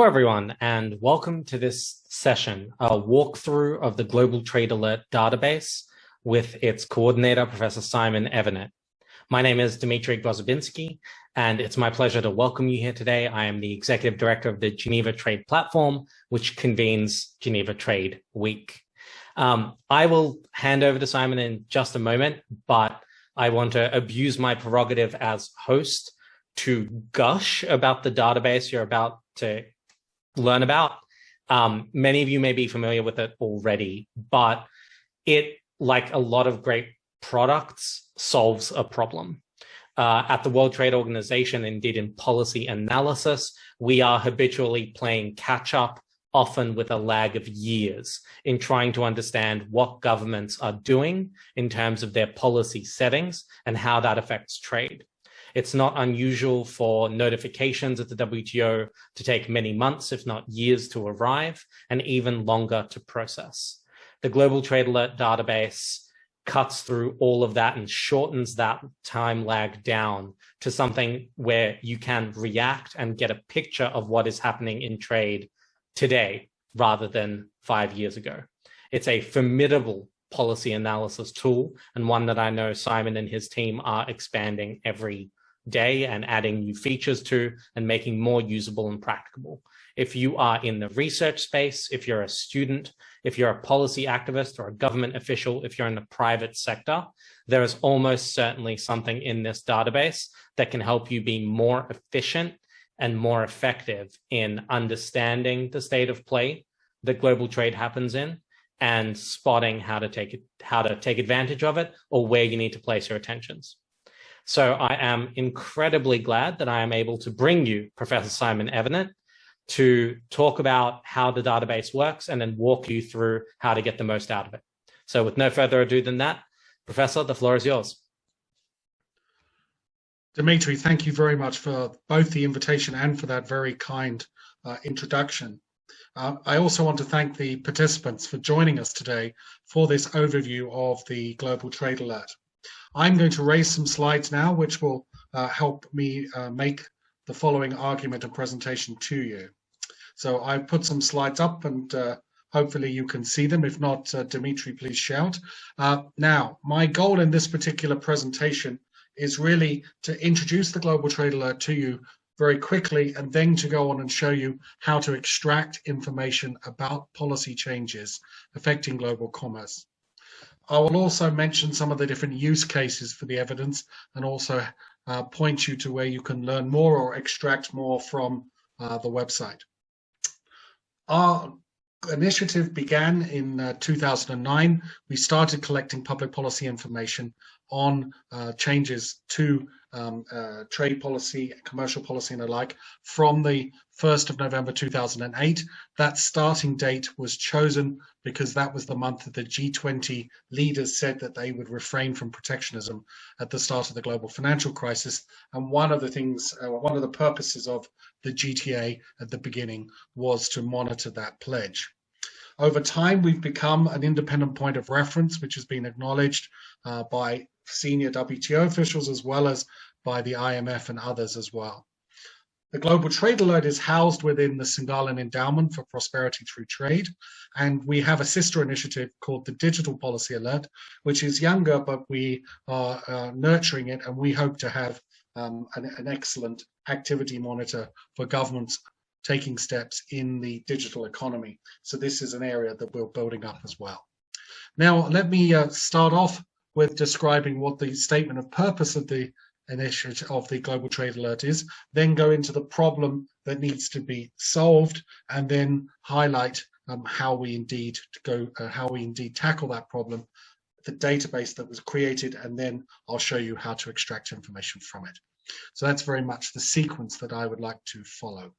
Hello, everyone, and welcome to this session, a walkthrough of the Global Trade Alert database with its coordinator, Professor Simon Evenett. My name is Dmitry Grozobinski, and it's my pleasure to welcome you here today. I am the Executive Director of the Geneva Trade Platform, which convenes Geneva Trade Week. I will hand over to Simon in just a moment, but I want to abuse my prerogative as host to gush about the database you're about to learn about. Many of you may be familiar with it already, but it, like a lot of great products, solves a problem. At the World Trade Organization, indeed in policy analysis, we are habitually playing catch up, often with a lag of years, in trying to understand what governments are doing in terms of their policy settings and how that affects trade. It's not unusual for notifications at the WTO to take many months, if not years, to arrive, and even longer to process. The Global Trade Alert database cuts through all of that and shortens that time lag down to something where you can react and get a picture of what is happening in trade today rather than 5 years ago. It's a formidable policy analysis tool, and one that I know Simon and his team are expanding every day and adding new features to and making more usable and practicable. If you are in the research space, if you're a student, if you're a policy activist or a government official, if you're in the private sector, there is almost certainly something in this database that can help you be more efficient and more effective in understanding the state of play that global trade happens in and spotting how to take advantage of it or where you need to place your attentions. So I am incredibly glad that I am able to bring you Professor Simon Evenett to talk about how the database works and then walk you through how to get the most out of it. So with no further ado than that, Professor, the floor is yours. Dmitry, thank you very much for both the invitation and for that very kind introduction. I also want to thank the participants for joining us today for this overview of the Global Trade Alert. I'm going to raise some slides now, which will help me make the following argument and presentation to you. So I've put some slides up and hopefully you can see them. If not, Dmitry, please shout. Now, my goal in this particular presentation is really to introduce the Global Trade Alert to you very quickly and then to go on and show you how to extract information about policy changes affecting global commerce. I will also mention some of the different use cases for the evidence and also point you to where you can learn more or extract more from the website. Our initiative began in 2009. We started collecting public policy information on changes to trade policy, commercial policy and the like from the 1st of November 2008. That starting date was chosen because that was the month that the G20 leaders said that they would refrain from protectionism at the start of the global financial crisis. And one of the things, one of the purposes of the GTA at the beginning was to monitor that pledge. Over time, we've become an independent point of reference, which has been acknowledged by senior WTO officials as well as by the IMF and others as well. The Global Trade Alert is housed within the Singalan Endowment for Prosperity Through Trade, and we have a sister initiative called the Digital Policy Alert, which is younger, but we are nurturing it, and we hope to have an excellent activity monitor for governments taking steps in the digital economy. So this is an area that we're building up as well. Now, let me start off with describing what the statement of purpose of the initiative of the Global Trade Alert is, then go into the problem that needs to be solved, and then highlight how we indeed tackle that problem, the database that was created, and then I'll show you how to extract information from it. So that's very much the sequence that I would like to follow.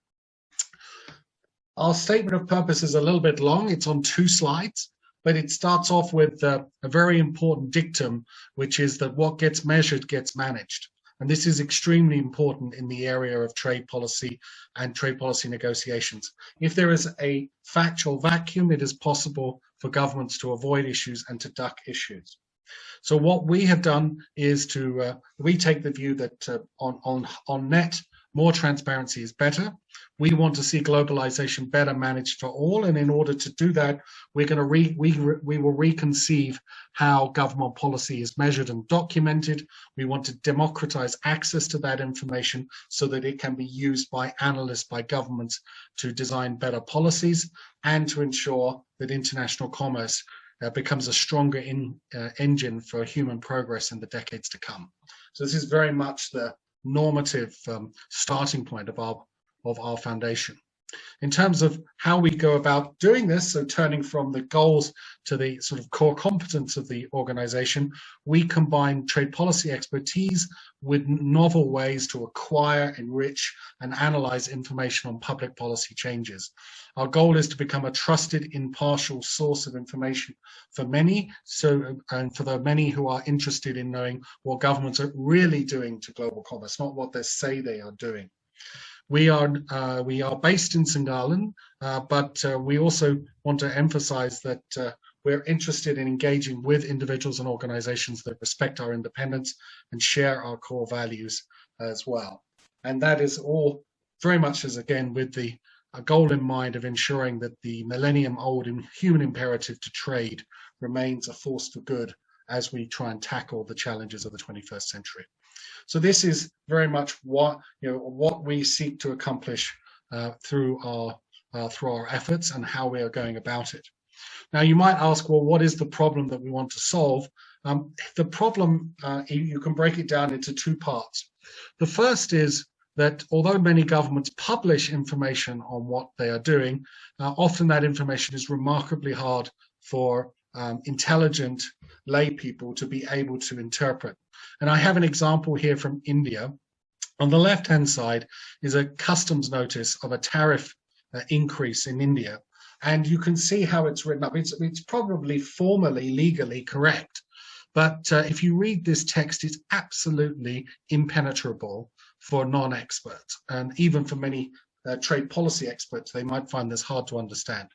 Our statement of purpose is a little bit long. It's on 2 slides, but it starts off with a very important dictum, which is that what gets measured gets managed. And this is extremely important in the area of trade policy and trade policy negotiations. If there is a factual vacuum, it is possible for governments to avoid issues and to duck issues. So what we have done is we take the view that on net, more transparency is better. We want to see globalization better managed for all, and in order to do that, we're going to we will reconceive how government policy is measured and documented. We want to democratize access to that information so that it can be used by analysts, by governments to design better policies, and to ensure that international commerce becomes a stronger engine for human progress in the decades to come. So this is very much the normative starting point of our foundation. In terms of how we go about doing this, so turning from the goals to the sort of core competence of the organization, we combine trade policy expertise with novel ways to acquire, enrich, and analyze information on public policy changes. Our goal is to become a trusted, impartial source of information for many, and for the many who are interested in knowing what governments are really doing to global commerce, not what they say they are doing. We are based in Singalan, but we also want to emphasize that we're interested in engaging with individuals and organizations that respect our independence and share our core values as well. And that is all very much as, again, with the goal in mind of ensuring that the millennium-old human imperative to trade remains a force for good as we try and tackle the challenges of the 21st century. So this is very much what we seek to accomplish through our efforts and how we are going about it. Now, you might ask, well, what is the problem that we want to solve? The problem, you can break it down into two parts. The first is that although many governments publish information on what they are doing, often that information is remarkably hard for intelligent lay people to be able to interpret. And I have an example here from India. On the left-hand side is a customs notice of a tariff increase in India. And you can see how it's written up. It's probably formally, legally correct. But if you read this text, it's absolutely impenetrable for non-experts. And even for many trade policy experts, they might find this hard to understand.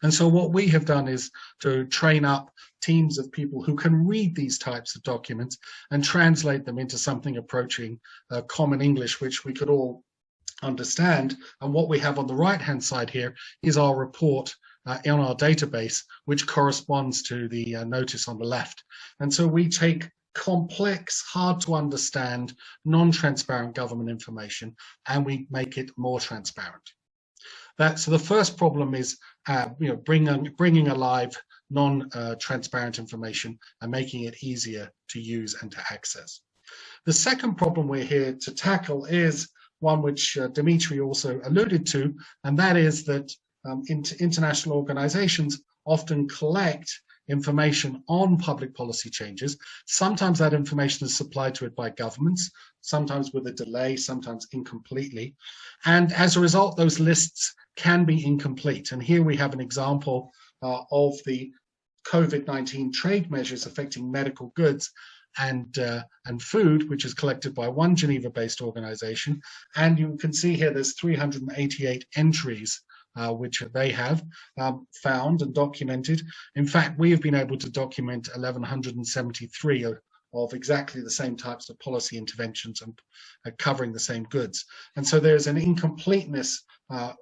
And so what we have done is to train up teams of people who can read these types of documents and translate them into something approaching common English, which we could all understand. And what we have on the right-hand side here is our report in our database, which corresponds to the notice on the left. And so we take complex, hard to understand, non-transparent government information, and we make it more transparent. So the first problem is bringing alive non-transparent information and making it easier to use and to access. The second problem we're here to tackle is one which Dimitri also alluded to, and that is that international organizations often collect information on public policy changes. Sometimes that information is supplied to it by governments, sometimes with a delay, sometimes incompletely. And as a result, those lists can be incomplete. And here we have an example of the COVID-19 trade measures affecting medical goods and food, which is collected by one Geneva-based organization. And you can see here there's 388 entries which they have found and documented. In fact, we have been able to document 1,173 of exactly the same types of policy interventions and covering the same goods. And so there's an incompleteness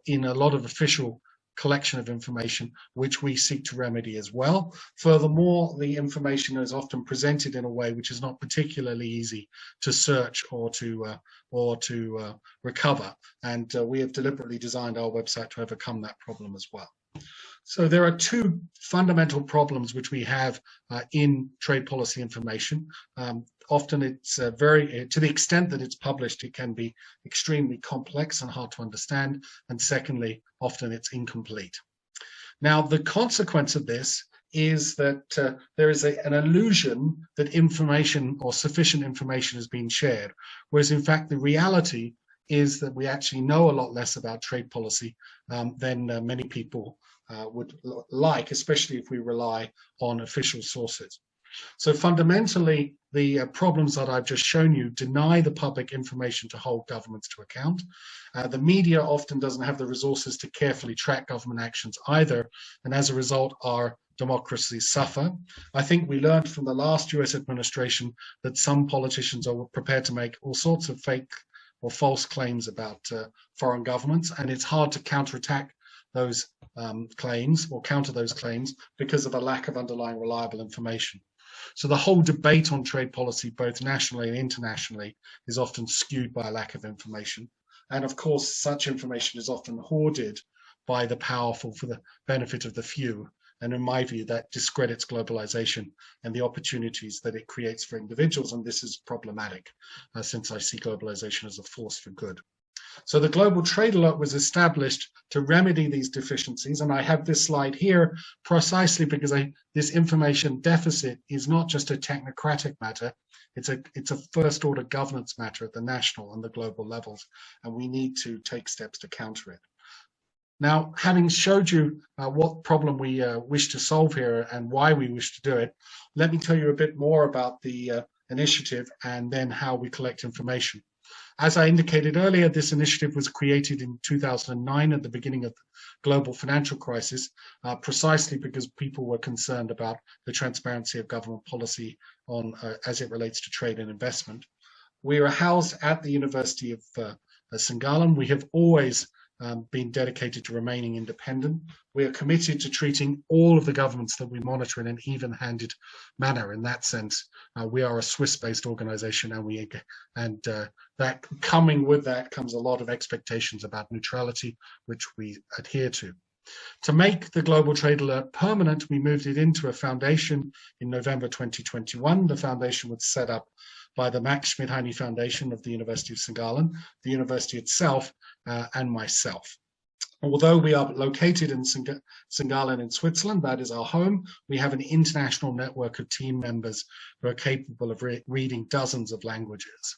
in a lot of official collection of information, which we seek to remedy as well. Furthermore, the information is often presented in a way which is not particularly easy to search or to recover. And we have deliberately designed our website to overcome that problem as well. So there are two fundamental problems which we have in trade policy information. Often it's to the extent that it's published, it can be extremely complex and hard to understand. And secondly, often it's incomplete. Now, the consequence of this is that there is an illusion that information or sufficient information has been shared, whereas in fact the reality is that we actually know a lot less about trade policy than many people would like, especially if we rely on official sources. So fundamentally, the problems that I've just shown you deny the public information to hold governments to account. The media often doesn't have the resources to carefully track government actions either, and as a result, our democracies suffer. I think we learned from the last US administration that some politicians are prepared to make all sorts of fake or false claims about foreign governments, and it's hard to counterattack those claims or counter those claims because of a lack of underlying reliable information. So the whole debate on trade policy, both nationally and internationally, is often skewed by a lack of information. And of course, such information is often hoarded by the powerful for the benefit of the few. And in my view, that discredits globalization and the opportunities that it creates for individuals. And this is problematic since I see globalization as a force for good. So the Global Trade Alert was established to remedy these deficiencies. And I have this slide here precisely because this information deficit is not just a technocratic matter. It's a first order governance matter at the national and the global levels. And we need to take steps to counter it. Now, having showed you what problem we wish to solve here and why we wish to do it, let me tell you a bit more about the initiative and then how we collect information. As I indicated earlier, this initiative was created in 2009 at the beginning of the global financial crisis, precisely because people were concerned about the transparency of government policy on as it relates to trade and investment. We are housed at the University of St. Gallen. We have always been dedicated to remaining independent. We are committed to treating all of the governments that we monitor in an even-handed manner. In that sense, we are a Swiss-based organization, and that coming with that comes a lot of expectations about neutrality, which we adhere to. To make the Global Trade Alert permanent, we moved it into a foundation in November 2021. The foundation was set up by the Max Schmidt-Heine Foundation of the University of St. Gallen, the university itself, and myself. Although we are located in St. Gallen in Switzerland, that is our home, we have an international network of team members who are capable of reading dozens of languages.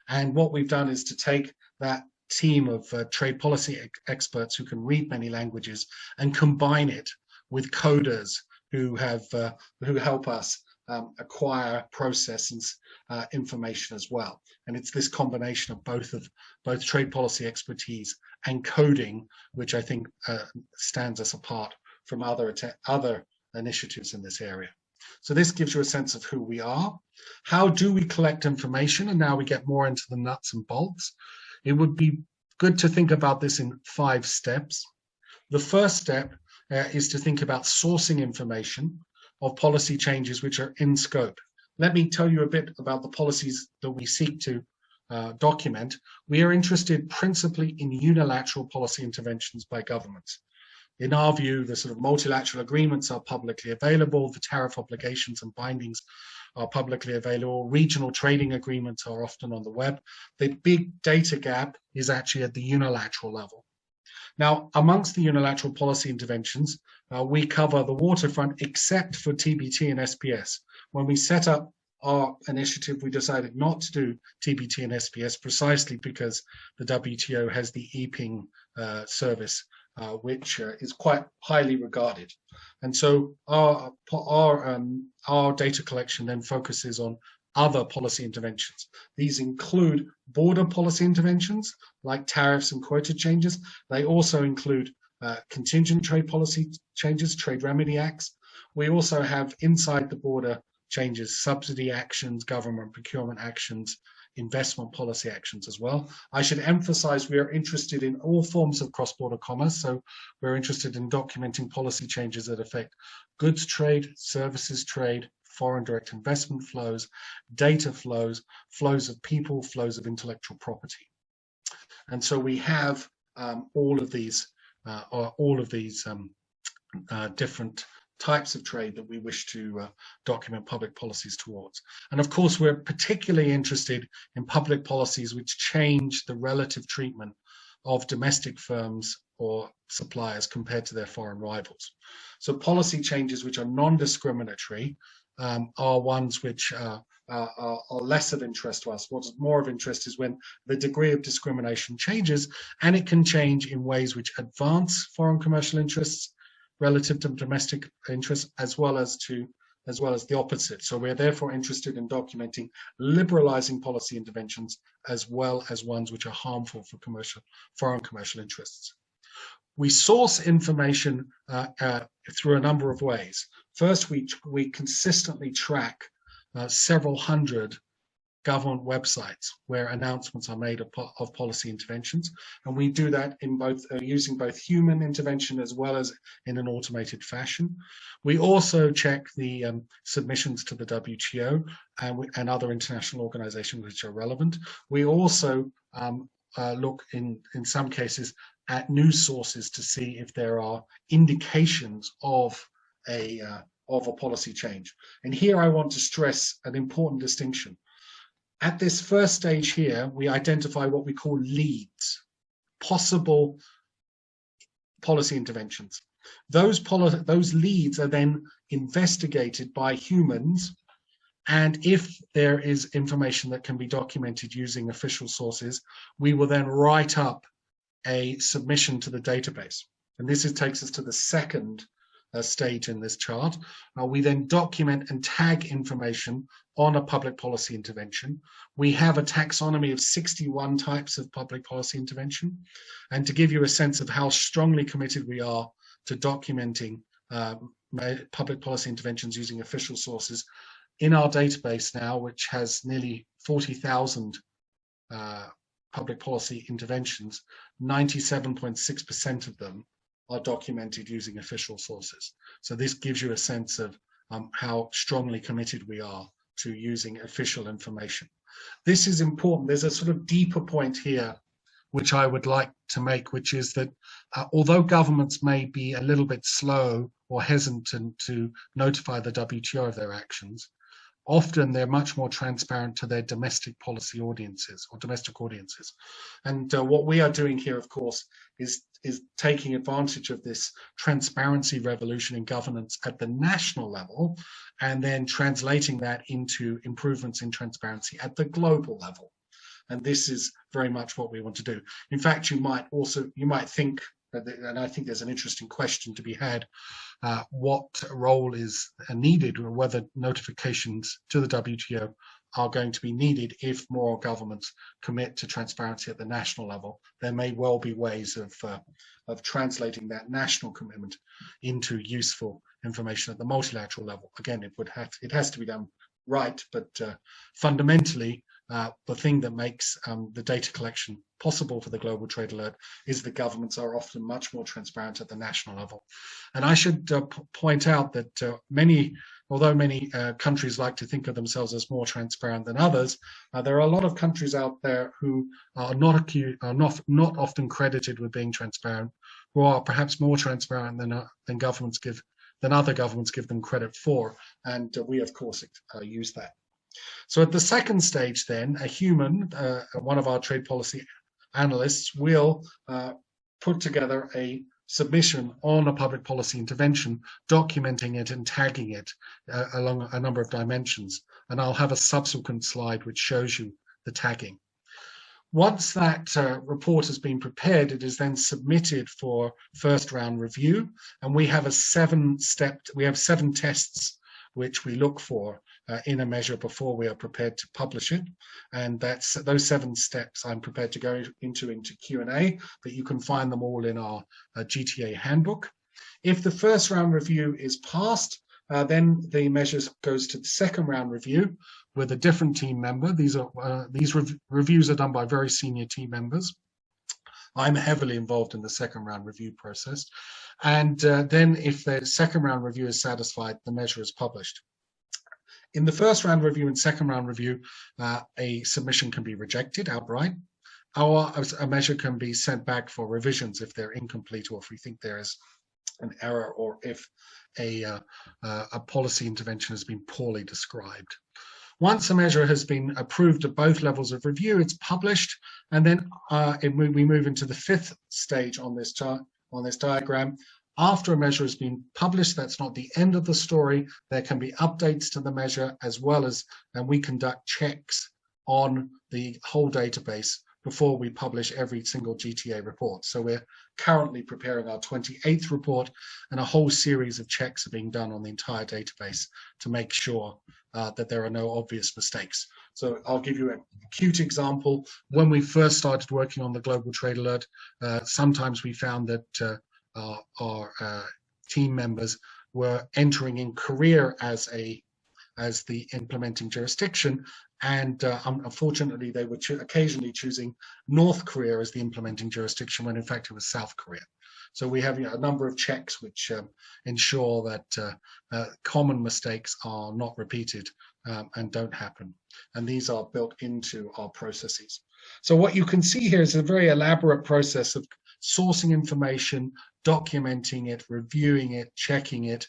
And what we've done is to take that team of trade policy experts who can read many languages and combine it with coders who help us acquire, process information as well. And it's this combination of both trade policy expertise and coding, which I think stands us apart from other initiatives in this area. So this gives you a sense of who we are. How do we collect information? And now we get more into the nuts and bolts. It would be good to think about this in 5 steps. The first step is to think about sourcing information of policy changes which are in scope. Let me tell you a bit about the policies that we seek to document. We are interested principally in unilateral policy interventions by governments. In our view, the sort of multilateral agreements are publicly available, the tariff obligations and bindings are publicly available, regional trading agreements are often on the web. The big data gap is actually at the unilateral level. Now, amongst the unilateral policy interventions, we cover the waterfront except for TBT and SPS. When we set up our initiative, we decided not to do TBT and SPS precisely because the WTO has the EPing service, which is quite highly regarded. And so our data collection then focuses on other policy interventions. These include border policy interventions like tariffs and quota changes. They also include contingent trade policy changes, trade remedy acts. We also have inside the border changes, subsidy actions, government procurement actions, investment policy actions as well. I should emphasize we are interested in all forms of cross-border commerce. So we're interested in documenting policy changes that affect goods trade, services trade, foreign direct investment flows, data flows, flows of people, flows of intellectual property. And so we have all of these different types of trade that we wish to document public policies towards. And of course, we're particularly interested in public policies which change the relative treatment of domestic firms or suppliers compared to their foreign rivals. So policy changes which are non-discriminatory are ones which are less of interest to us. What's more of interest is when the degree of discrimination changes, and it can change in ways which advance foreign commercial interests relative to domestic interests, as well as the opposite. So we're therefore interested in documenting liberalizing policy interventions as well as ones which are harmful for foreign commercial interests. We source information through a number of ways. First, we consistently track several hundred government websites where announcements are made of policy interventions. And we do that in both using both human intervention as well as in an automated fashion. We also check the submissions to the WTO and other international organizations which are relevant. We also look in some cases at news sources to see if there are indications of a policy change. And here I want to stress an important distinction. At this first stage here, we identify what we call leads, possible policy interventions. Those leads are then investigated by humans, and if there is information that can be documented using official sources, we will then write up a submission to the database. And this takes us to the second stage in this chart. We then document and tag information on a public policy intervention. We have a taxonomy of 61 types of public policy intervention. And to give you a sense of how strongly committed we are to documenting public policy interventions using official sources, in our database now, which has nearly 40,000 public policy interventions, 97.6% of them are documented using official sources. So this gives you a sense of how strongly committed we are to using official information. This is important. There's a sort of deeper point here which I would like to make, which is that although governments may be a little bit slow or hesitant to notify the WTO of their actions, often they're much more transparent to their domestic policy audiences or domestic audiences. And what we are doing here, of course, is taking advantage of this transparency revolution in governance at the national level and then translating that into improvements in transparency at the global level. And this is very much what we want to do. In fact, you might think, and I think there's an interesting question to be had, what role is needed, or whether notifications to the WTO are going to be needed if more governments commit to transparency at the national level. There may well be ways of translating that national commitment into useful information at the multilateral level. Again, it has to be done right, but fundamentally, the thing that makes the data collection possible for the Global Trade Alert is that governments are often much more transparent at the national level. And I should point out that although many countries like to think of themselves as more transparent than others, there are a lot of countries out there who are not often credited with being transparent, who are perhaps more transparent than other governments give them credit for. And we, of course, use that. So at the second stage then, a human, one of our trade policy analysts, will put together a submission on a public policy intervention, documenting it and tagging it along a number of dimensions. And I'll have a subsequent slide which shows you the tagging. Once that report has been prepared, it is then submitted for first round review. And we have seven tests which we look for in a measure before we are prepared to publish it. And that's those 7 steps I'm prepared to go into Q&A, but you can find them all in our GTA handbook. If the first round review is passed, then the measures goes to the second round review with a different team member. These reviews are done by very senior team members. I'm heavily involved in the second round review process. And then if the second round review is satisfied, the measure is published. In the first round review and second round review, a submission can be rejected outright, or a measure can be sent back for revisions if they're incomplete, or if we think there is an error, or if a policy intervention has been poorly described. Once a measure has been approved at both levels of review, it's published, and then we move into the 5th stage on this diagram. After a measure has been published, that's not the end of the story. There can be updates to the measure, as well as, and we conduct checks on the whole database before we publish every single GTA report. So we're currently preparing our 28th report, and a whole series of checks are being done on the entire database to make sure that there are no obvious mistakes. So I'll give you a cute example. When we first started working on the Global Trade Alert, sometimes we found that our team members were entering in Korea as the implementing jurisdiction, and unfortunately they were occasionally choosing North Korea as the implementing jurisdiction when in fact it was South Korea. So we have a number of checks which ensure that common mistakes are not repeated and don't happen. And these are built into our processes. So what you can see here is a very elaborate process of sourcing information, documenting it, reviewing it, checking it,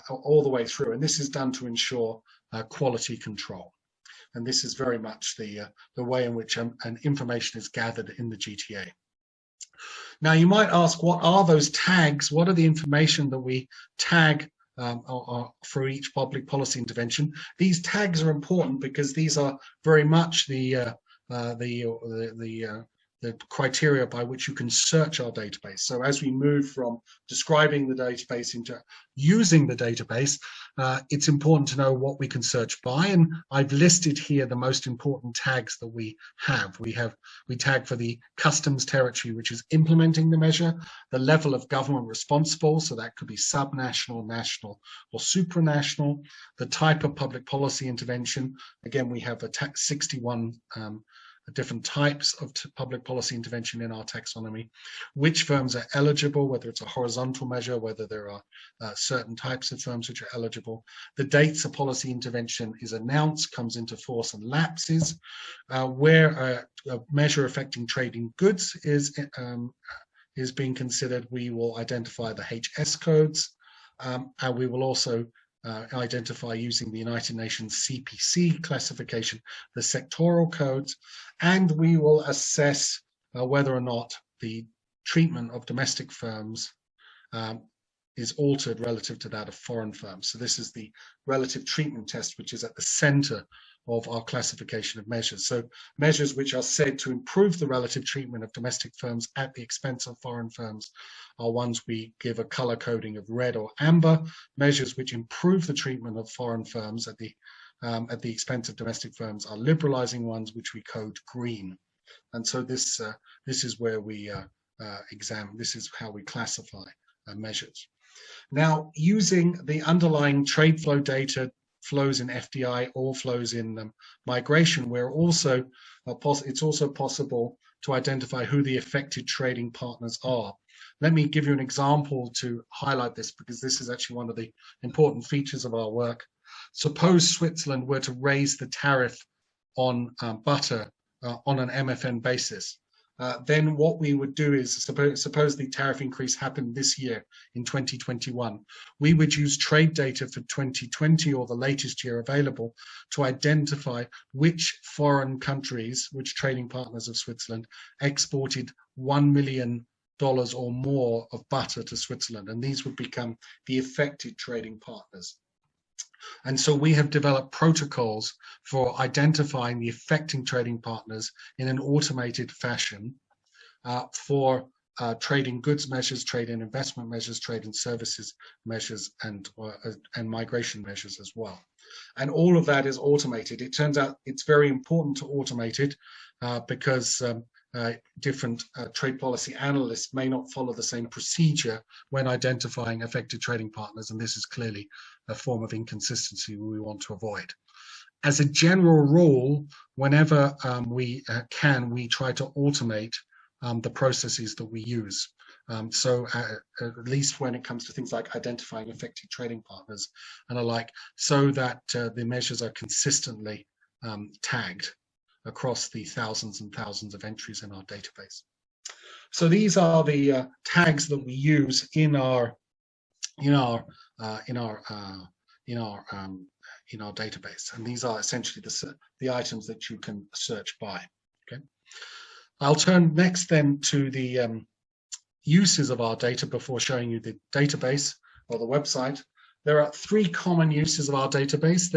all the way through. And this is done to ensure quality control. And this is very much the way in which information is gathered in the GTA. Now, you might ask, what are those tags? What are the information that we tag for each public policy intervention? These tags are important because these are very much the criteria by which you can search our database. So as we move from describing the database into using the database, it's important to know what we can search by. And I've listed here the most important tags that we have. We tag for the customs territory, which is implementing the measure, the level of government responsible, so that could be subnational, national, or supranational, the type of public policy intervention. Again, we have 61 different types of public policy intervention in our taxonomy, which firms are eligible, whether it's a horizontal measure, whether there are certain types of firms which are eligible, the dates a policy intervention is announced, comes into force and lapses, where a measure affecting trading goods is being considered, we will identify the HS codes, and we will also identify using the United Nations CPC classification, the sectoral codes, and we will assess whether or not the treatment of domestic firms is altered relative to that of foreign firms. So this is the relative treatment test, which is at the center of our classification of measures. So measures which are said to improve the relative treatment of domestic firms at the expense of foreign firms are ones we give a color coding of red or amber. Measures which improve the treatment of foreign firms at the expense of domestic firms are liberalizing ones, which we code green. And so this is where we examine, this is how we classify measures. Now, using the underlying trade flow data, flows in FDI or flows in migration, where also it's also possible to identify who the affected trading partners are. Let me give you an example to highlight this, because this is actually one of the important features of our work. Suppose Switzerland were to raise the tariff on butter on an MFN basis. Then what we would do is, suppose the tariff increase happened this year in 2021, we would use trade data for 2020 or the latest year available to identify which foreign countries, which trading partners of Switzerland exported $1 million or more of butter to Switzerland, and these would become the affected trading partners. And so we have developed protocols for identifying the affecting trading partners in an automated fashion for trade in goods measures, trade in investment measures, trade in services measures, and migration measures as well. And all of that is automated. It turns out it's very important to automate it because different trade policy analysts may not follow the same procedure when identifying affected trading partners, and this is clearly a form of inconsistency we want to avoid. As a general rule, whenever we can, we try to automate the processes that we use. So at least when it comes to things like identifying affected trading partners and alike, so that the measures are consistently tagged across the thousands and thousands of entries in our database. So these are the tags that we use in our database, and these are essentially the items that you can search by. Okay, I'll turn next then to the uses of our data before showing you the database or the website. There are three common uses of our database.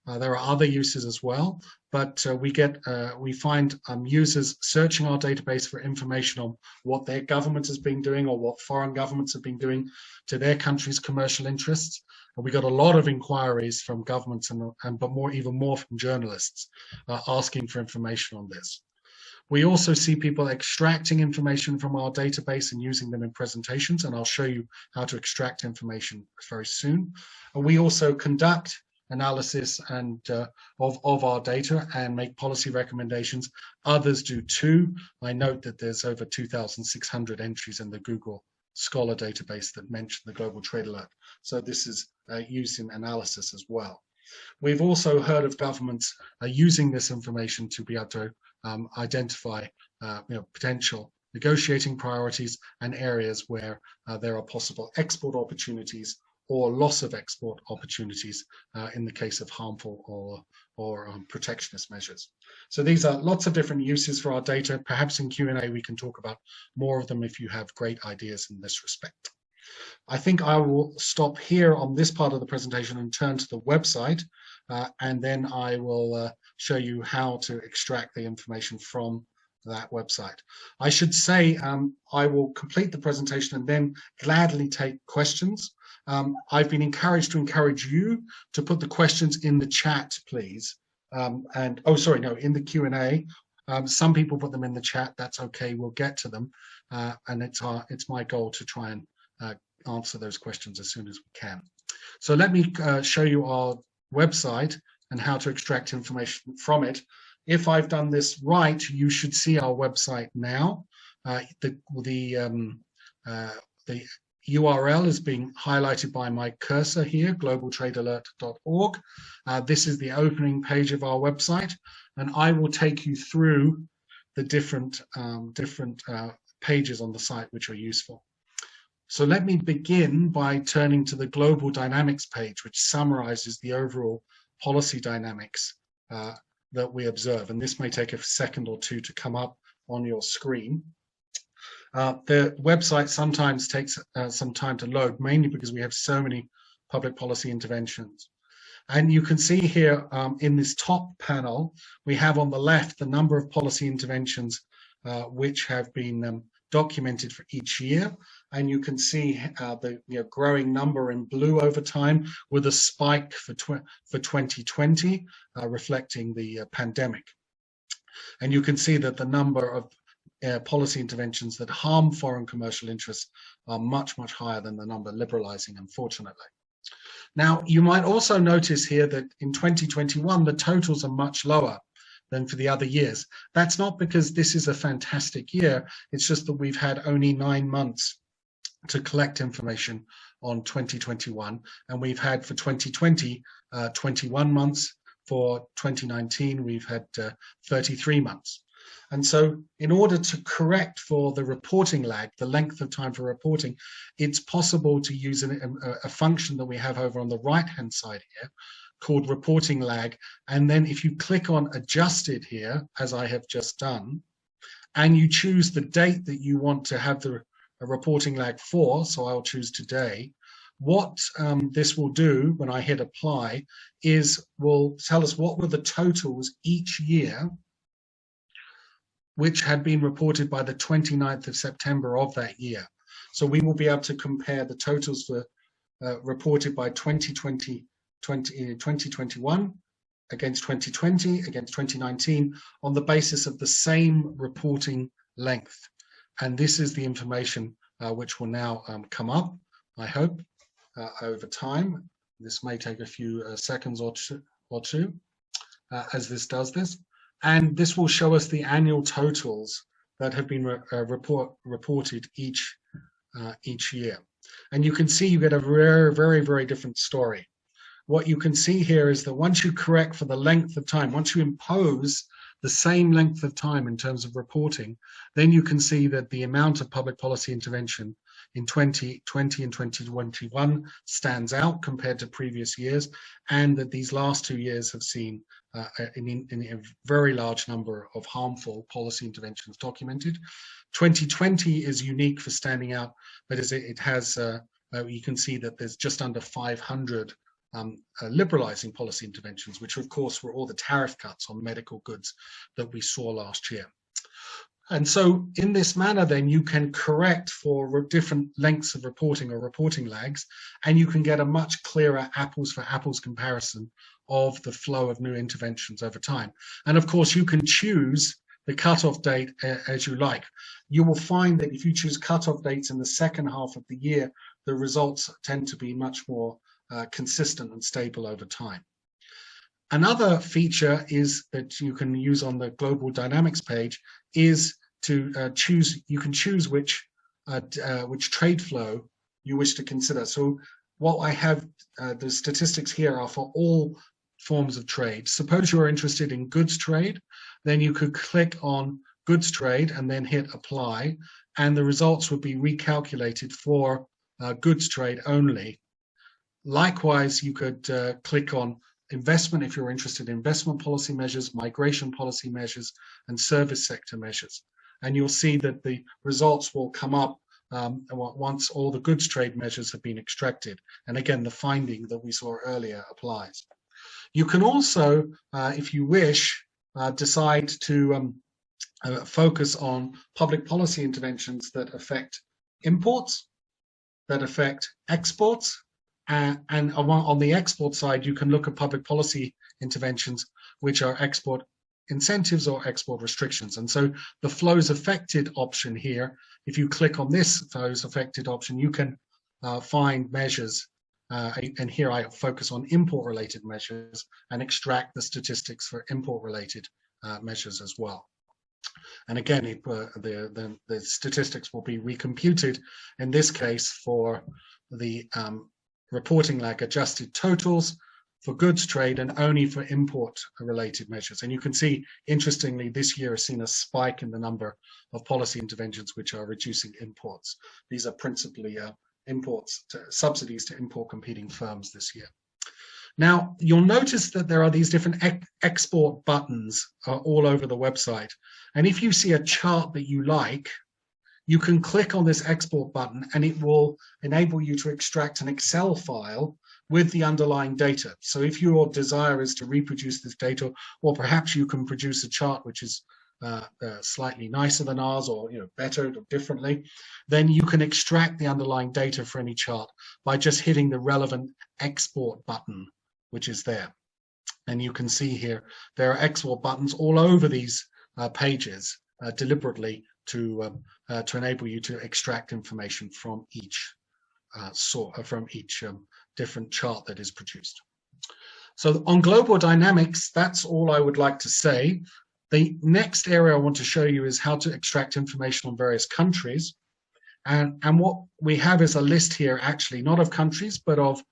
There are other uses as well, but we find users searching our database for information on what their government has been doing or what foreign governments have been doing to their country's commercial interests. And we got a lot of inquiries from governments but even more from journalists asking for information on this. We also see people extracting information from our database and using them in presentations, and I'll show you how to extract information very soon. And we also conduct analysis and of our data and make policy recommendations. Others do too. I note that there's over 2,600 entries in the Google Scholar database that mention the Global Trade Alert. So this is used in analysis as well. We've also heard of governments using this information to be able to identify potential negotiating priorities and areas where there are possible export opportunities or loss of export opportunities in the case of harmful or protectionist measures. So these are lots of different uses for our data. Perhaps in Q&A we can talk about more of them if you have great ideas in this respect. I think I will stop here on this part of the presentation and turn to the website, and then I will show you how to extract the information from that website. I should say I will complete the presentation and then gladly take questions. I've been encouraged to encourage you to put the questions in the chat, please. In the Q&A. Some people put them in the chat. That's okay. We'll get to them, and it's my goal to try and answer those questions as soon as we can. So let me show you our website and how to extract information from it. If I've done this right, you should see our website now. The URL is being highlighted by my cursor here, globaltradealert.org. This is the opening page of our website, and I will take you through the different pages on the site which are useful. So let me begin by turning to the Global Dynamics page, which summarizes the overall policy dynamics that we observe. And this may take a second or two to come up on your screen. The website sometimes takes some time to load, mainly because we have so many public policy interventions. And you can see here in this top panel, we have on the left the number of policy interventions which have been documented for each year, and you can see the growing number in blue over time, with a spike for 2020 reflecting the pandemic. And you can see that the number of policy interventions that harm foreign commercial interests are much, much higher than the number liberalizing, unfortunately. Now, you might also notice here that in 2021, the totals are much lower than for the other years. That's not because this is a fantastic year, it's just that we've had only 9 months to collect information on 2021, and we've had for 2020, 21 months. For 2019, we've had 33 months. And so in order to correct for the reporting lag, the length of time for reporting, it's possible to use a function that we have over on the right-hand side here called reporting lag. And then if you click on adjusted here, as I have just done, and you choose the date that you want to have the reporting lag for, so I'll choose today, what this will do when I hit apply is will tell us what were the totals each year which had been reported by the 29th of September of that year. So we will be able to compare the totals for reported by 2021 against 2020, against 2019, on the basis of the same reporting length. And this is the information which will now come up, I hope, over time. This may take a few seconds or two as this does this. And this will show us the annual totals that have been reported each year. And you can see you get a very, very, very different story. What you can see here is that once you correct for the length of time, once you impose the same length of time in terms of reporting, then you can see that the amount of public policy intervention in 2020 and 2021 stands out compared to previous years, and that these last 2 years have seen a very large number of harmful policy interventions documented. 2020 is unique for standing out, but as it has, you can see that there's just under 500 liberalizing policy interventions, which of course were all the tariff cuts on medical goods that we saw last year. And so in this manner, then you can correct for different lengths of reporting or reporting lags, and you can get a much clearer apples for apples comparison of the flow of new interventions over time. And of course, you can choose the cutoff date as you like. You will find that if you choose cutoff dates in the second half of the year, the results tend to be much more consistent and stable over time. Another feature is that you can use on the global dynamics page is to choose. You can choose which trade flow you wish to consider. So what I have, the statistics here are for all forms of trade. Suppose you're interested in goods trade, then you could click on goods trade and then hit apply, and the results would be recalculated for goods trade only. Likewise, you could click on investment if you're interested in investment policy measures, migration policy measures, and service sector measures. And you'll see that the results will come up once all the goods trade measures have been extracted. And again, the finding that we saw earlier applies. You can also, if you wish, decide to focus on public policy interventions that affect imports, that affect exports, and on the export side, you can look at public policy interventions which are export incentives or export restrictions. And so the flows affected option here, if you click on this flows affected option, you can find measures, and here I focus on import related measures and extract the statistics for import related measures as well. And again, the statistics will be recomputed, in this case for the reporting lag adjusted totals for goods trade and only for import related measures. And you can see, interestingly, this year has seen a spike in the number of policy interventions which are reducing imports. These are principally subsidies to import competing firms this year. Now, you'll notice that there are these different export buttons all over the website. And if you see a chart that you like, you can click on this export button and it will enable you to extract an Excel file with the underlying data. So if your desire is to reproduce this data, or perhaps you can produce a chart which is slightly nicer than ours, or better or differently, then you can extract the underlying data for any chart by just hitting the relevant export button, which is there. And you can see here, there are export buttons all over these pages deliberately to enable you to extract information from each different chart that is produced. So on global dynamics, that's all I would like to say. The next area I want to show you is how to extract information on various countries. And what we have is a list here, actually, not of countries, but of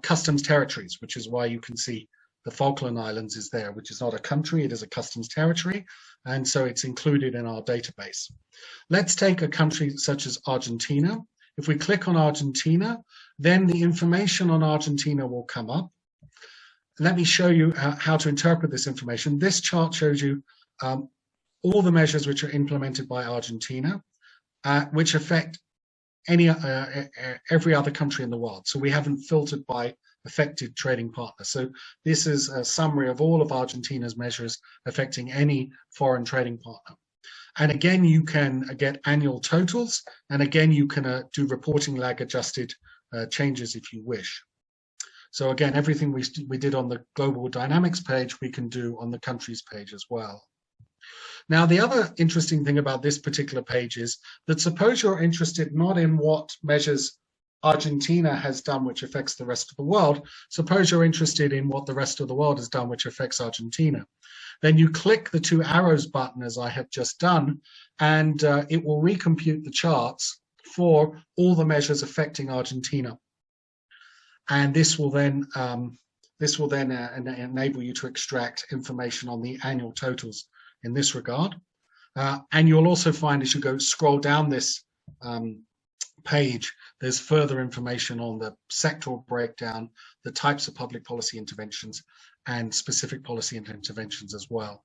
customs territories, which is why you can see the Falkland Islands is there, which is not a country, it is a customs territory. And so it's included in our database. Let's take a country such as Argentina. If we click on Argentina, then the information on Argentina will come up. Let me show you how to interpret this information. This chart shows you all the measures which are implemented by Argentina, which affect every other country in the world. So we haven't filtered by affected trading partner. So this is a summary of all of Argentina's measures affecting any foreign trading partner. And again, you can get annual totals, and again, you can do reporting lag adjusted changes if you wish. So again, everything we did on the global dynamics page, we can do on the countries page as well. Now, the other interesting thing about this particular page is that suppose you're interested not in what measures Argentina has done which affects the rest of the world, suppose you're interested in what the rest of the world has done which affects Argentina. Then you click the two arrows button as I have just done, and it will recompute the charts for all the measures affecting Argentina. And this will then enable you to extract information on the annual totals in this regard. And you'll also find as you scroll down this page, there's further information on the sectoral breakdown, the types of public policy interventions, and specific policy interventions as well.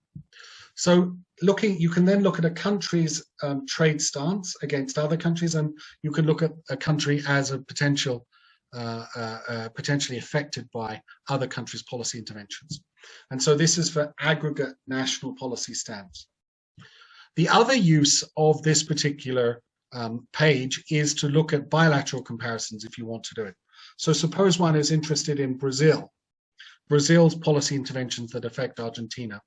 So you can then look at a country's trade stance against other countries, and you can look at a country as a potentially affected by other countries' policy interventions. And so this is for aggregate national policy stance. The other use of this particular page is to look at bilateral comparisons if you want to do it. So suppose one is interested in Brazil's policy interventions that affect Argentina.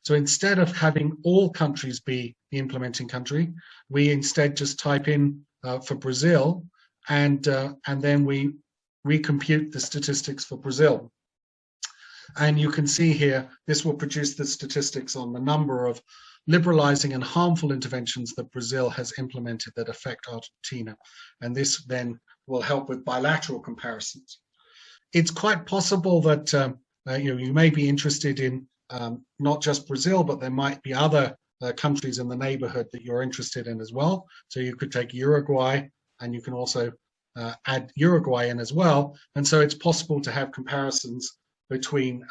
So instead of having all countries be the implementing country, we instead just type in for Brazil, and then we recompute the statistics for Brazil. And you can see here, this will produce the statistics on the number of liberalizing and harmful interventions that Brazil has implemented that affect Argentina. And this then will help with bilateral comparisons. It's quite possible that you may be interested in not just Brazil, but there might be other countries in the neighborhood that you're interested in as well. So you could take Uruguay, and you can also add Uruguay in as well. And so it's possible to have comparisons between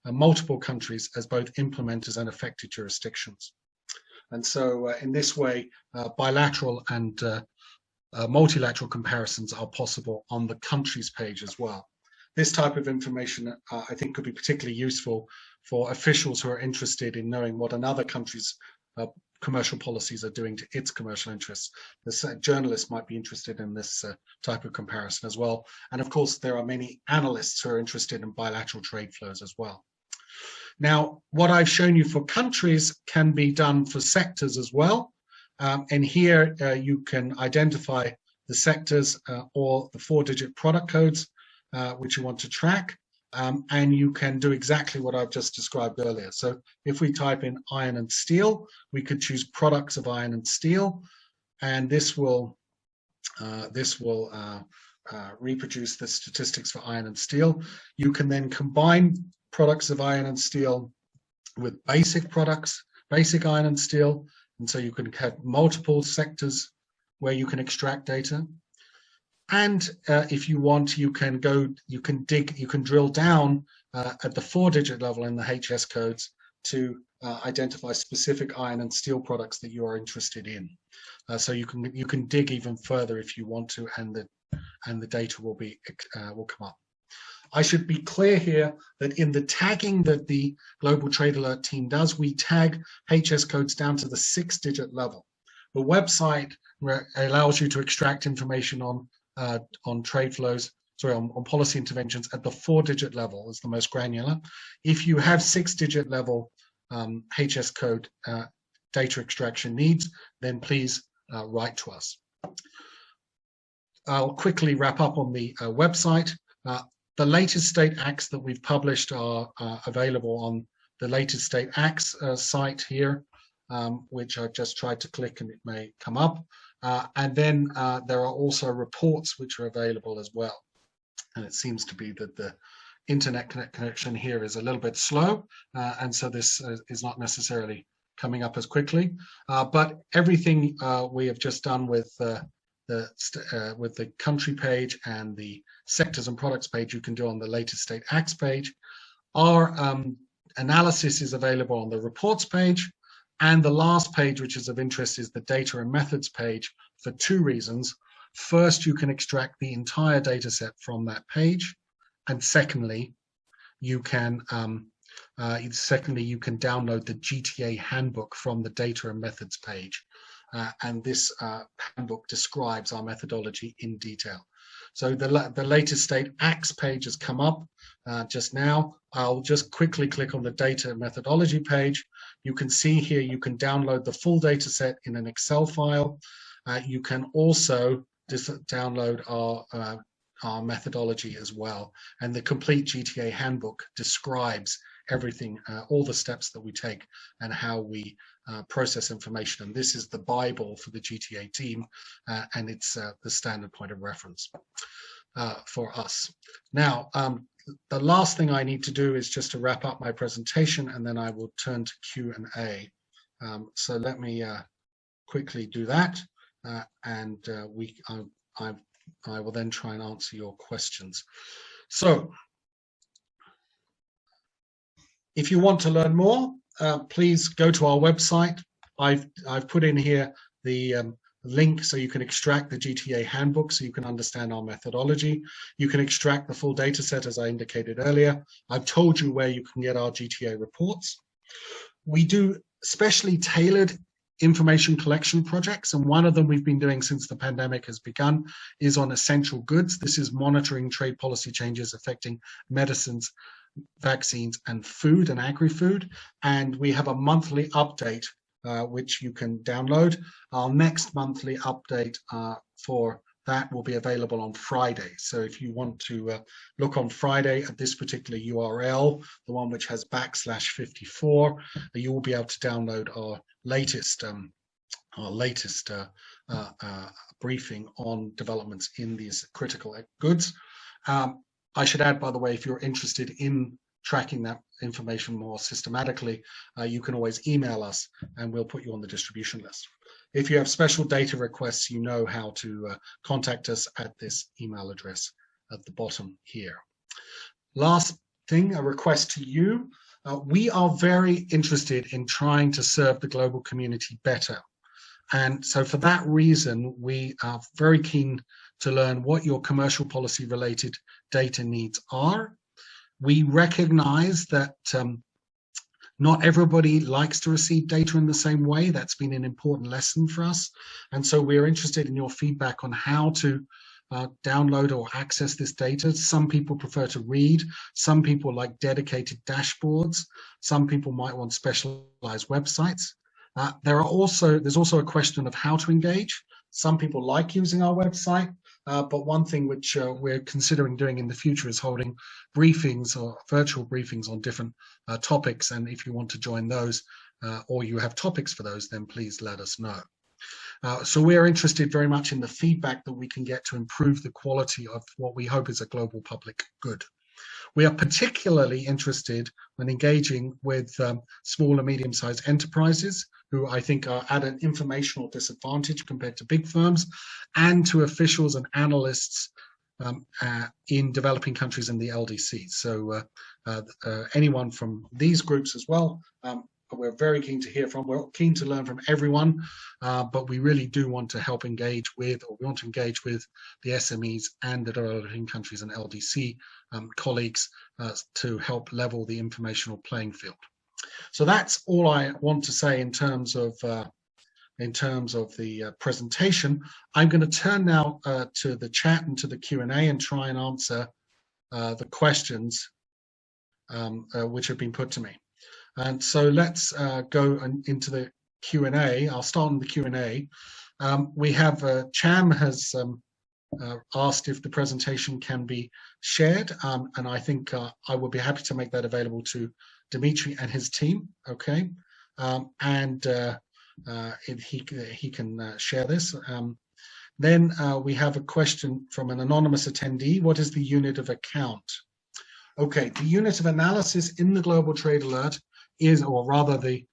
multiple countries as both implementers and affected jurisdictions. And so in this way, bilateral and multilateral comparisons are possible on the countries page as well. This type of information, I think, could be particularly useful for officials who are interested in knowing what another country's commercial policies are doing to its commercial interests. The journalists might be interested in this type of comparison as well. And of course, there are many analysts who are interested in bilateral trade flows as well. Now, what I've shown you for countries can be done for sectors as well. And here you can identify the sectors or the 4-digit product codes which you want to track. And you can do exactly what I've just described earlier. So if we type in iron and steel, we could choose products of iron and steel, and this will reproduce the statistics for iron and steel. You can then combine products of iron and steel with basic products, basic iron and steel, and so you can have multiple sectors where you can extract data. And if you want, you can drill down at the 4-digit level in the HS codes to identify specific iron and steel products that you are interested in. So you can dig even further if you want to, and the data will come up. I should be clear here that in the tagging that the Global Trade Alert team does, we tag HS codes down to the 6-digit level. The website allows you to extract information on trade flows, on policy interventions at the 4-digit level is the most granular. If you have 6-digit level HS code data extraction needs, then please write to us. I'll quickly wrap up on the website. The latest state acts that we've published are available on the latest state acts site here, which I've just tried to click and it may come up. And then there are also reports which are available as well. And it seems to be that the internet connection here is a little bit slow, and so this is not necessarily coming up as quickly. But everything we have just done with the country page and the sectors and products page, you can do on the latest state acts page. Our analysis is available on the reports page. And the last page, which is of interest, is the data and methods page for 2 reasons. First, you can extract the entire data set from that page. And secondly, you can download the GTA handbook from the data and methods page. And this handbook describes our methodology in detail. So the latest state acts page has come up just now. I'll just quickly click on the data methodology page. You can see here you can download the full data set in an Excel file. You can also download our methodology as well. And the complete GTA handbook describes everything, all the steps that we take and how we process information. And this is the Bible for the GTA team, and it's the standard point of reference for us. Now, the last thing I need to do is just to wrap up my presentation, and then I will turn to Q&A. So let me quickly do that, and I will then try and answer your questions. So, if you want to learn more, please go to our website. I've put in here the link so you can extract the GTA handbook so you can understand our methodology. You can extract the full data set as I indicated earlier. I've told you where you can get our GTA reports. We do specially tailored information collection projects, and one of them we've been doing since the pandemic has begun is on essential goods. This is monitoring trade policy changes affecting medicines, vaccines, and food and agri-food. And we have a monthly update which you can download. Our next monthly update for that will be available on Friday. So if you want to look on Friday at this particular URL, the one which has /54, you will be able to download our latest briefing on developments in these critical goods. I should add, by the way, if you're interested in tracking that information more systematically, you can always email us and we'll put you on the distribution list. If you have special data requests, you know how to contact us at this email address at the bottom here. Last thing, a request to you. We are very interested in trying to serve the global community better. And so for that reason, we are very keen to learn what your commercial policy related data needs are. We recognize that not everybody likes to receive data in the same way. That's been an important lesson for us. And so we're interested in your feedback on how to download or access this data. Some people prefer to read. Some people like dedicated dashboards. Some people might want specialized websites. There's also a question of how to engage. Some people like using our website, but one thing which we're considering doing in the future is holding briefings or virtual briefings on different topics. And if you want to join those or you have topics for those, then please let us know. So we're interested very much in the feedback that we can get to improve the quality of what we hope is a global public good. We are particularly interested when engaging with small and medium-sized enterprises who I think are at an informational disadvantage compared to big firms, and to officials and analysts in developing countries in the LDC. So anyone from these groups as well, we're very keen to hear from. We're keen to learn from everyone, but we really do want to help engage with, or we want to engage with the SMEs and the developing countries and LDC colleagues to help level the informational playing field. So that's all I want to say in terms of the presentation. I'm going to turn now to the chat and to the Q&A and try and answer the questions which have been put to me. And so let's go into the Q&A. I'll start on the Q&A. We have Cham has asked if the presentation can be shared, and I think I would be happy to make that available to Dimitri and his team. Okay, and he can share this. Then we have a question from an anonymous attendee. What is the unit of account? Okay, the unit of analysis in the Global Trade Alert is, or rather the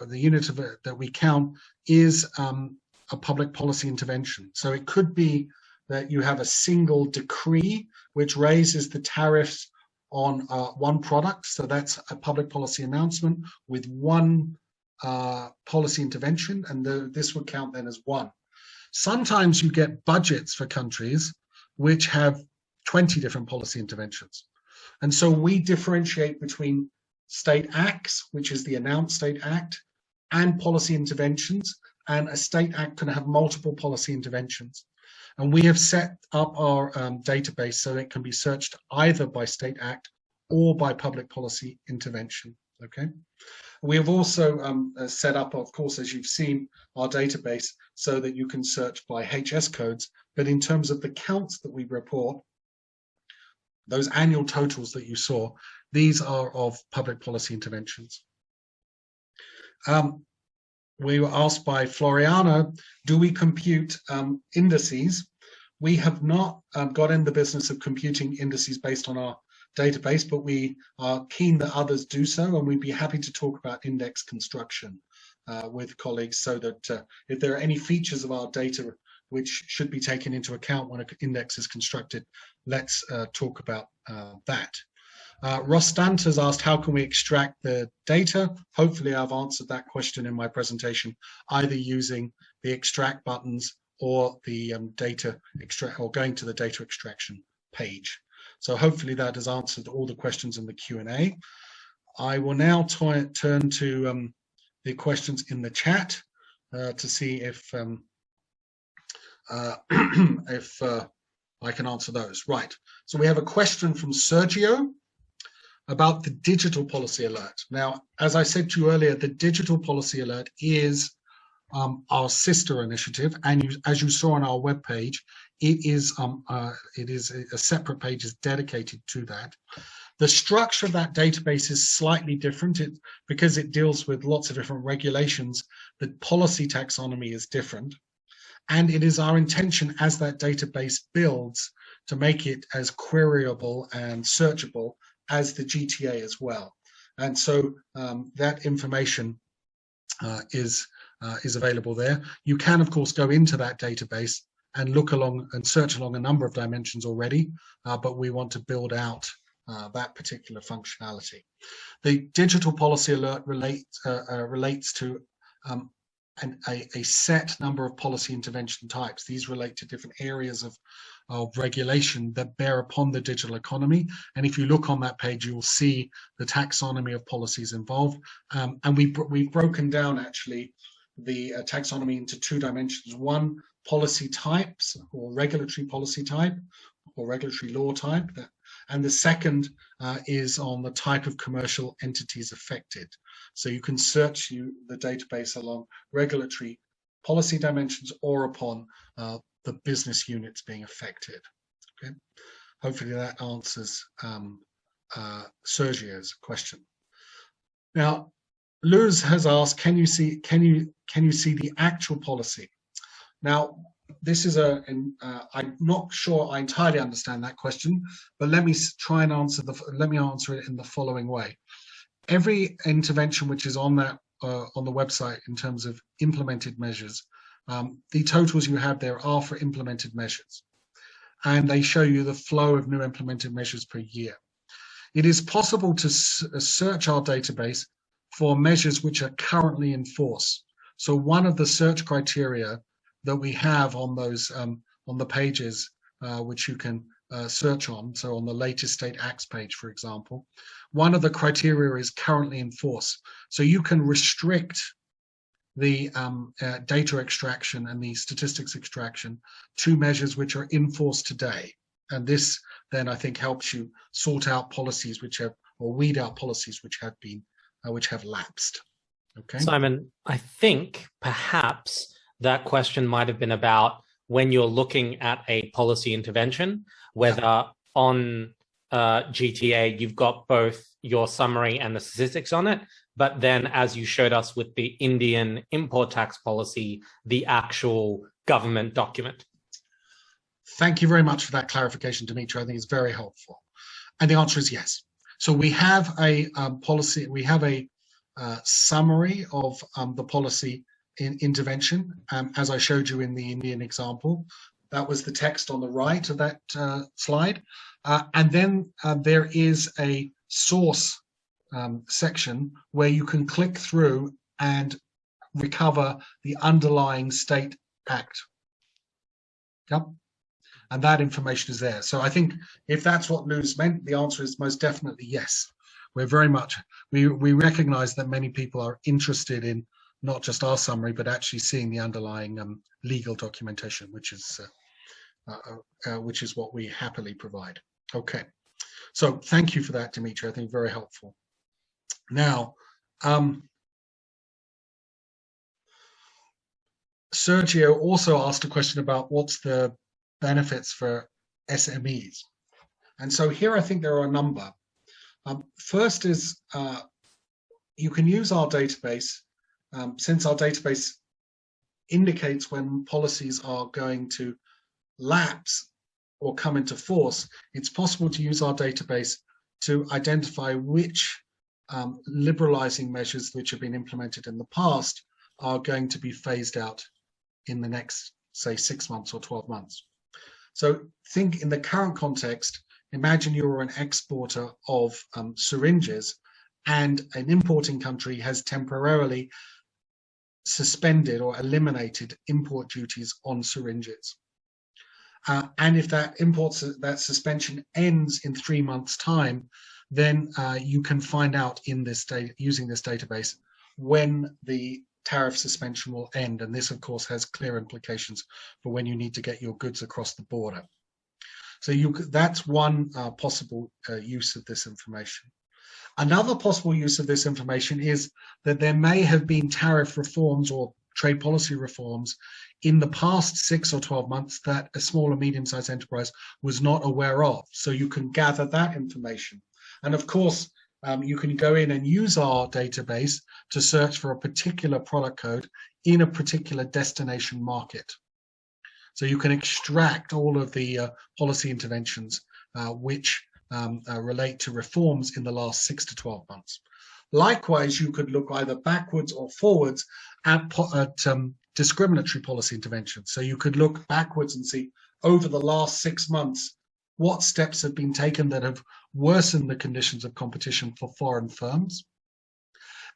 unit of that we count is a public policy intervention. So it could be that you have a single decree which raises the tariffs on one product. So that's a public policy announcement with one policy intervention, and this would count then as one. Sometimes you get budgets for countries which have 20 different policy interventions. And so we differentiate between state acts, which is the announced state act, and policy interventions. And a state act can have multiple policy interventions. And we have set up our database so it can be searched either by state act or by public policy intervention. Okay. We have also set up, of course, as you've seen, our database so that you can search by HS codes. But in terms of the counts that we report, those annual totals that you saw, these are of public policy interventions. We were asked by Floriana, do we compute indices? We have not got in the business of computing indices based on our database, but we are keen that others do so, and we'd be happy to talk about index construction with colleagues so that if there are any features of our data which should be taken into account when an index is constructed, let's talk about that. Rostant has asked, how can we extract the data? Hopefully I've answered that question in my presentation, either using the extract buttons or the data extract, or going to the data extraction page. So hopefully that has answered all the questions in the Q&A. I will now turn to the questions in the chat to see if I can answer those. Right, so we have a question from Sergio about the digital policy alert. Now, as I said to you earlier, the digital policy alert is our sister initiative, and as you saw on our webpage, it is a separate page is dedicated to that. The structure of that database is slightly different because it deals with lots of different regulations. The policy taxonomy is different, and it is our intention as that database builds to make it as queryable and searchable as the GTA as well. And so that information is available there. You can, of course, go into that database and look along and search along a number of dimensions already, but we want to build out that particular functionality. The digital policy alert relates to a set number of policy intervention types. These relate to different areas of regulation that bear upon the digital economy. And if you look on that page, you will see the taxonomy of policies involved. And we've broken down actually the taxonomy into two dimensions. One, policy types or regulatory policy type or regulatory law type. And the second is on the type of commercial entities affected. So you can search the database along regulatory policy dimensions or upon the business units being affected. Okay, hopefully that answers Sergio's question. Now, Luz has asked, can you see the actual policy? Now, this is I'm not sure I entirely understand that question, but let me try and answer it in the following way. Every intervention which is on that on the website in terms of implemented measures, the totals you have there are for implemented measures, and they show you the flow of new implemented measures per year. It is possible to search our database for measures which are currently in force. So one of the search criteria that we have on those on the pages which you can search on, so on the latest state acts page, for example, one of the criteria is currently in force. So you can restrict the data extraction and the statistics extraction to measures which are in force today. And this then I think helps you sort out policies which have, or weed out policies which have lapsed. Okay, Simon, I think perhaps that question might have been about when you're looking at a policy intervention, whether on GTA you've got both your summary and the statistics on it, but then as you showed us with the Indian import tax policy, the actual government document. Thank you very much for that clarification, Dimitri. I think it's very helpful. And the answer is yes. So we have a policy, we have a summary of the policy intervention, as I showed you in the Indian example. That was the text on the right of that slide. And then there is a source section where you can click through and recover the underlying state act. Yep. And that information is there. So I think if that's what Luz meant, the answer is most definitely yes. We're very much, we recognize that many people are interested in not just our summary, but actually seeing the underlying legal documentation, which is what we happily provide. Okay, so thank you for that, Dimitri. I think very helpful. Now, Sergio also asked a question about what's the benefits for SMEs. And so here I think there are a number. First is you can use our database, since our database indicates when policies are going to lapse or come into force, it's possible to use our database to identify which liberalizing measures which have been implemented in the past are going to be phased out in the next, say, 6 months or 12 months. So think in the current context, imagine you were an exporter of syringes and an importing country has temporarily suspended or eliminated import duties on syringes. And if that suspension ends in 3 months' time, then you can find out in this using this database when the tariff suspension will end. And this, of course, has clear implications for when you need to get your goods across the border. So that's one possible use of this information. Another possible use of this information is that there may have been tariff reforms or trade policy reforms in the past 6 or 12 months that a small or medium-sized enterprise was not aware of. So you can gather that information. And of course, you can go in and use our database to search for a particular product code in a particular destination market. So you can extract all of the policy interventions which relate to reforms in the last 6 to 12 months. Likewise, you could look either backwards or forwards at discriminatory policy interventions. So you could look backwards and see over the last 6 months what steps have been taken that have worsened the conditions of competition for foreign firms,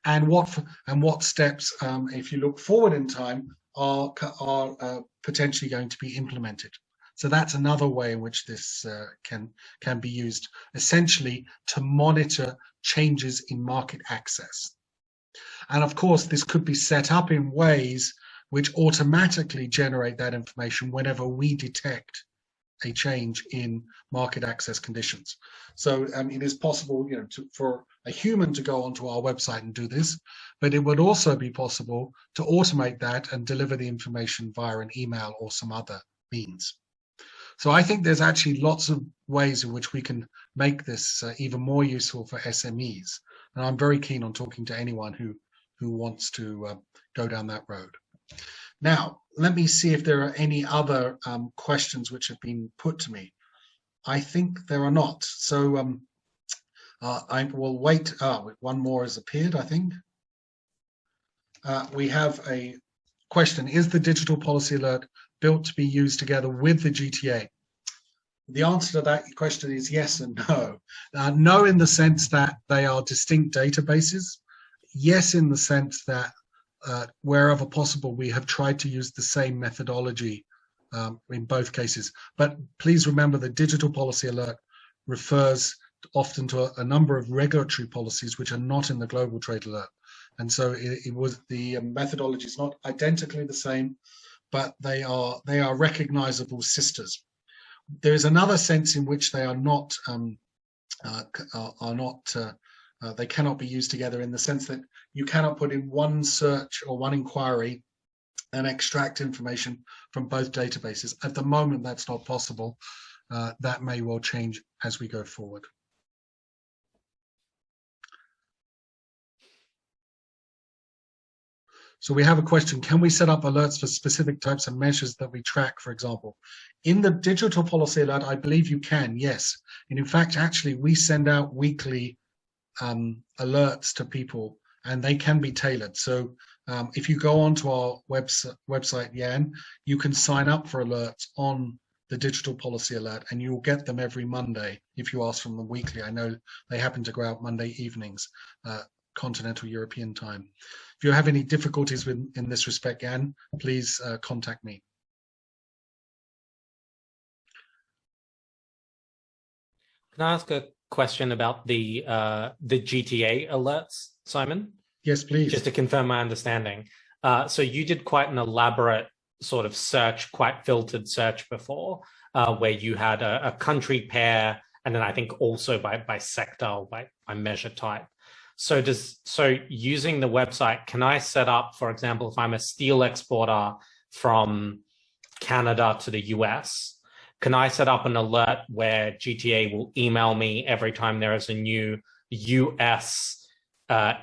and what steps, if you look forward in time, are potentially going to be implemented. So that's another way in which this can be used, essentially to monitor changes in market access. And of course, this could be set up in ways which automatically generate that information whenever we detect a change in market access conditions. So it is possible, for a human to go onto our website and do this, but it would also be possible to automate that and deliver the information via an email or some other means. So I think there's actually lots of ways in which we can make this even more useful for SMEs. And I'm very keen on talking to anyone who wants to go down that road. Now, let me see if there are any other questions which have been put to me. I think there are not. So I will wait. One more has appeared, I think. We have a question. Is the digital policy alert built to be used together with the GTA? The answer to that question is yes and no. No in the sense that they are distinct databases. Yes in the sense that wherever possible, we have tried to use the same methodology in both cases. But please remember the digital policy alert refers often to a number of regulatory policies which are not in the global trade alert. And so the methodology is not identically the same, but they are recognizable sisters. There is another sense in which they are not they cannot be used together, in the sense that you cannot put in one search or one inquiry and extract information from both databases. At the moment, that's not possible. That may well change as we go forward. So we have a question. Can we set up alerts for specific types of measures that we track, for example? In the digital policy alert, I believe you can, yes. And in fact, actually, we send out weekly alerts to people, and they can be tailored. So if you go onto our website, Jan, you can sign up for alerts on the digital policy alert, and you'll get them every Monday if you ask from them weekly. I know they happen to go out Monday evenings, continental European time. If you have any difficulties in this respect, Jan, please contact me. Can I ask a question about the GTA alerts, Simon? Yes, please. Just to confirm my understanding. So you did quite an elaborate sort of search, quite filtered search before, where you had a country pair, and then I think also by sector, or by measure type. So using the website, can I set up, for example, if I'm a steel exporter from Canada to the US, can I set up an alert where GTA will email me every time there is a new US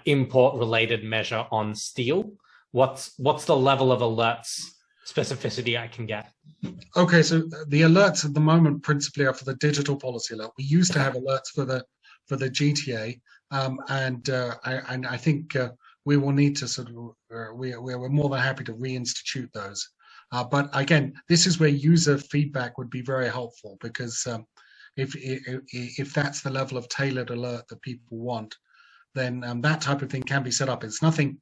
import-related measure on steel? What's the level of alerts specificity I can get? Okay, so the alerts at the moment principally are for the digital policy alert. We used to have alerts for the GTA, and I think we will need to sort of we're more than happy to reinstitute those. But again, this is where user feedback would be very helpful, because if that's the level of tailored alert that people want, then that type of thing can be set up. It's nothing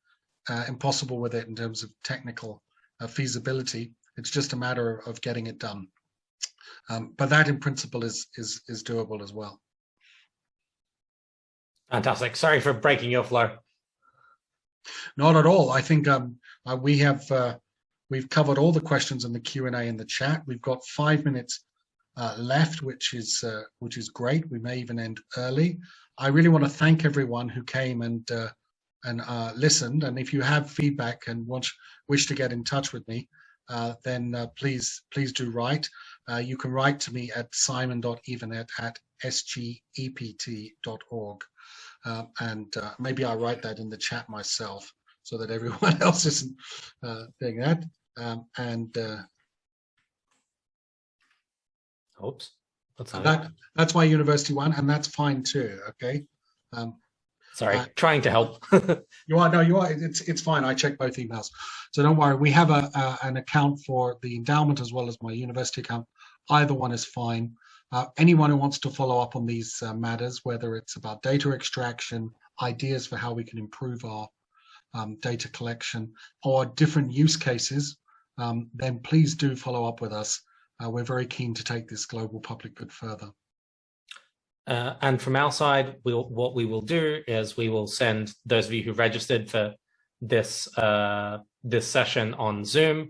impossible with it in terms of technical feasibility. It's just a matter of getting it done. But that in principle is doable as well. Fantastic. Sorry for breaking your flow. Not at all. I think we've covered all the questions in the Q&A in the chat. We've got 5 minutes left, which is great. We may even end early. I really want to thank everyone who came and listened. And if you have feedback and wish to get in touch with me, then please do write. You can write to me at simon.evenett@sgept.org. And maybe I write that in the chat myself so that everyone else isn't doing that. Oops. That's my university one, and that's fine too. Okay. Sorry, trying to help. You are. It's fine. I check both emails, so don't worry. We have an account for the endowment as well as my university account. Either one is fine. Anyone who wants to follow up on these matters, whether it's about data extraction, ideas for how we can improve our data collection, or different use cases, then please do follow up with us. We're very keen to take this global public good further. And from our side, what we will do is we will send those of you who registered for this session on Zoom,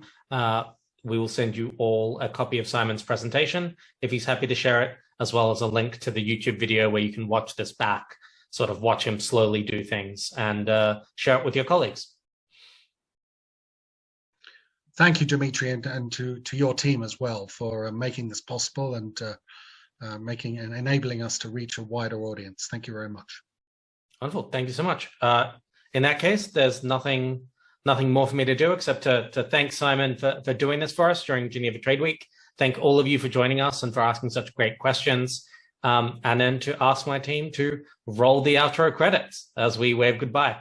we will send you all a copy of Simon's presentation, if he's happy to share it, as well as a link to the YouTube video where you can watch this back, sort of watch him slowly do things, and share it with your colleagues. Thank you, Dimitri, and to your team as well for making this possible and making and enabling us to reach a wider audience. Thank you very much. Wonderful. Thank you so much. In that case, there's nothing more for me to do except to thank Simon for doing this for us during Geneva Trade Week. Thank all of you for joining us and for asking such great questions. And then to ask my team to roll the outro credits as we wave goodbye.